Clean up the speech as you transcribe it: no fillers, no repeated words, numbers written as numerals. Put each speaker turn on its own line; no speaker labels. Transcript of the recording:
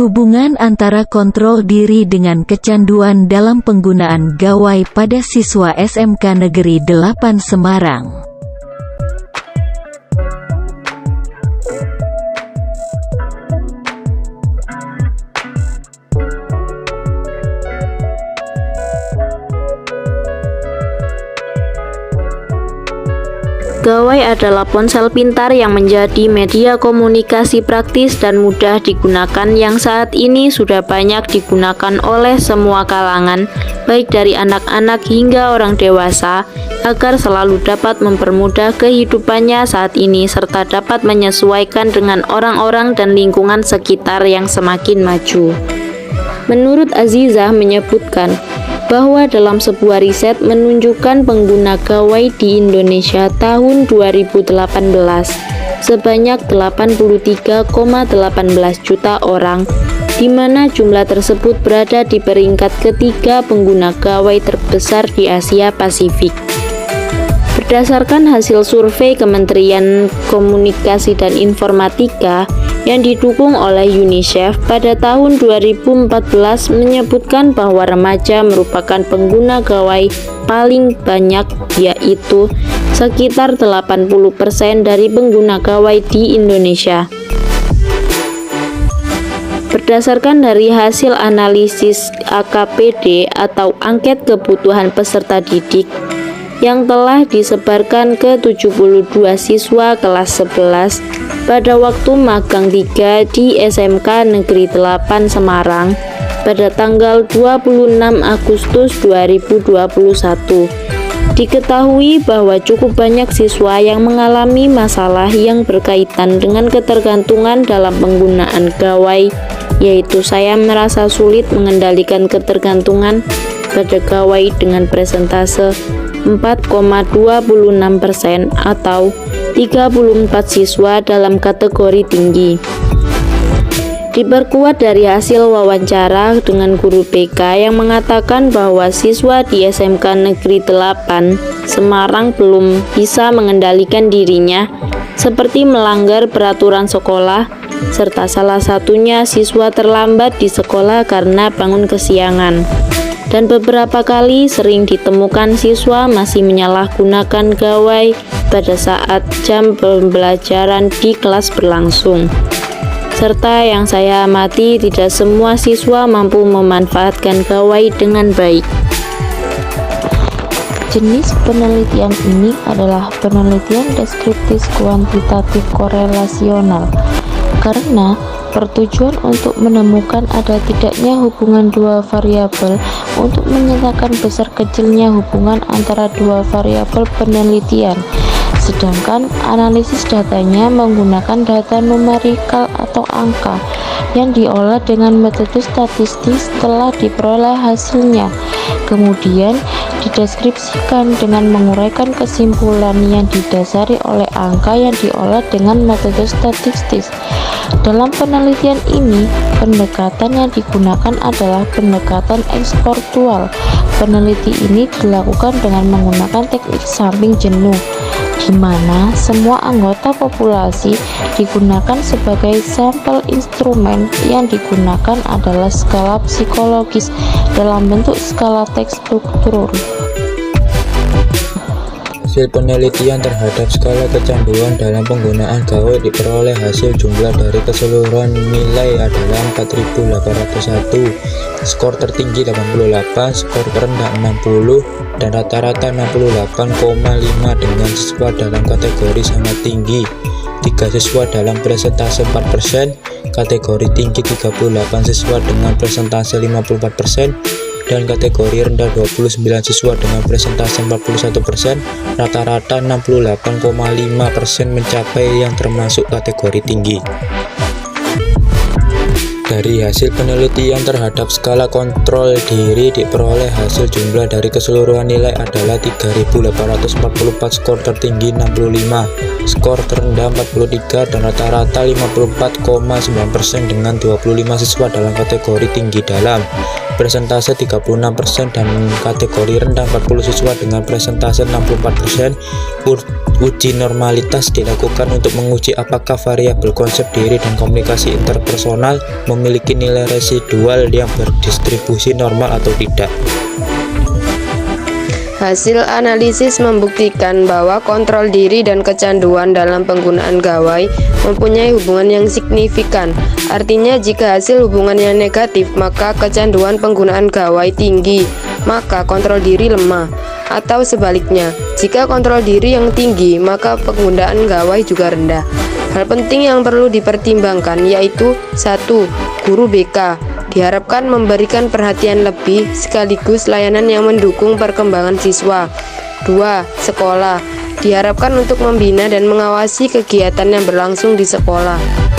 Hubungan antara kontrol diri dengan kecanduan dalam penggunaan gawai pada siswa SMK Negeri 8 Semarang.
Gawai adalah ponsel pintar yang menjadi media komunikasi praktis dan mudah digunakan yang saat ini sudah banyak digunakan oleh semua kalangan, baik dari anak-anak hingga orang dewasa, agar selalu dapat mempermudah kehidupannya saat ini serta dapat menyesuaikan dengan orang-orang dan lingkungan sekitar yang semakin maju. Menurut Azizah menyebutkan bahwa dalam sebuah riset menunjukkan pengguna gawai di Indonesia tahun 2018 sebanyak 83,18 juta orang, di mana jumlah tersebut berada di peringkat ketiga pengguna gawai terbesar di Asia Pasifik. Berdasarkan hasil survei Kementerian Komunikasi dan Informatika yang didukung oleh UNICEF pada tahun 2014 menyebutkan bahwa remaja merupakan pengguna gawai paling banyak, yaitu sekitar 80% dari pengguna gawai di Indonesia. Berdasarkan dari hasil analisis AKPD atau Angket Kebutuhan Peserta Didik yang telah disebarkan ke 72 siswa kelas 11 pada waktu magang 3 di SMK Negeri 8 Semarang pada tanggal 26 Agustus 2021. Diketahui bahwa cukup banyak siswa yang mengalami masalah yang berkaitan dengan ketergantungan dalam penggunaan gawai, yaitu saya merasa sulit mengendalikan ketergantungan pada gawai dengan presentase 4,26% atau 34 siswa dalam kategori tinggi. Diperkuat dari hasil wawancara dengan guru BK yang mengatakan bahwa siswa di SMK Negeri 8 Semarang belum bisa mengendalikan dirinya, seperti melanggar peraturan sekolah, serta salah satunya siswa terlambat di sekolah karena bangun kesiangan. Dan beberapa kali sering ditemukan siswa masih menyalahgunakan gawai pada saat jam pembelajaran di kelas berlangsung. Serta yang saya amati, tidak semua siswa mampu memanfaatkan gawai dengan baik.
Jenis penelitian ini adalah penelitian deskriptif kuantitatif korelasional karena bertujuan untuk menemukan ada tidaknya hubungan dua variabel untuk menyatakan besar kecilnya hubungan antara dua variabel penelitian. Sedangkan analisis datanya menggunakan data numerikal atau angka yang diolah dengan metode statistik setelah diperoleh hasilnya, kemudian dideskripsikan dengan menguraikan kesimpulan yang didasari oleh angka yang diolah dengan metode statistik. Dalam penelitian ini, pendekatan yang digunakan adalah pendekatan eksponensial. Peneliti ini dilakukan dengan menggunakan teknik samping jenuh, di mana semua anggota populasi digunakan sebagai sampel. Instrumen yang digunakan adalah skala psikologis dalam bentuk skala teks struktur.
Hasil penelitian terhadap skala kecanduan dalam penggunaan gawai diperoleh hasil jumlah dari keseluruhan nilai adalah 4.801, skor tertinggi 88, skor terendah 60, dan rata-rata 68,5 dengan siswa dalam kategori sangat tinggi, 3 siswa dalam persentase 4%, kategori tinggi 38 siswa dengan persentase 54%, dan kategori rendah 29 siswa dengan persentase 41%, rata-rata 68,5% mencapai yang termasuk kategori tinggi. Dari hasil penelitian terhadap skala kontrol diri diperoleh hasil jumlah dari keseluruhan nilai adalah 3.844, skor tertinggi 65, skor terendah 43, dan rata-rata 54,9% dengan 25 siswa dalam kategori tinggi dalam persentase 36% dan kategori rendah 40 siswa dengan persentase 64%. Uji normalitas dilakukan untuk menguji apakah variabel konsep diri dan komunikasi interpersonal memiliki nilai residual yang berdistribusi normal atau tidak.
Hasil analisis membuktikan bahwa kontrol diri dan kecanduan dalam penggunaan gawai mempunyai hubungan yang signifikan. Artinya, jika hasil hubungannya negatif, maka kecanduan penggunaan gawai tinggi, maka kontrol diri lemah. Atau sebaliknya, jika kontrol diri yang tinggi, maka penggunaan gawai juga rendah. Hal penting yang perlu dipertimbangkan yaitu 1. Guru BK diharapkan memberikan perhatian lebih sekaligus layanan yang mendukung perkembangan siswa. 2. Sekolah diharapkan untuk membina dan mengawasi kegiatan yang berlangsung di sekolah.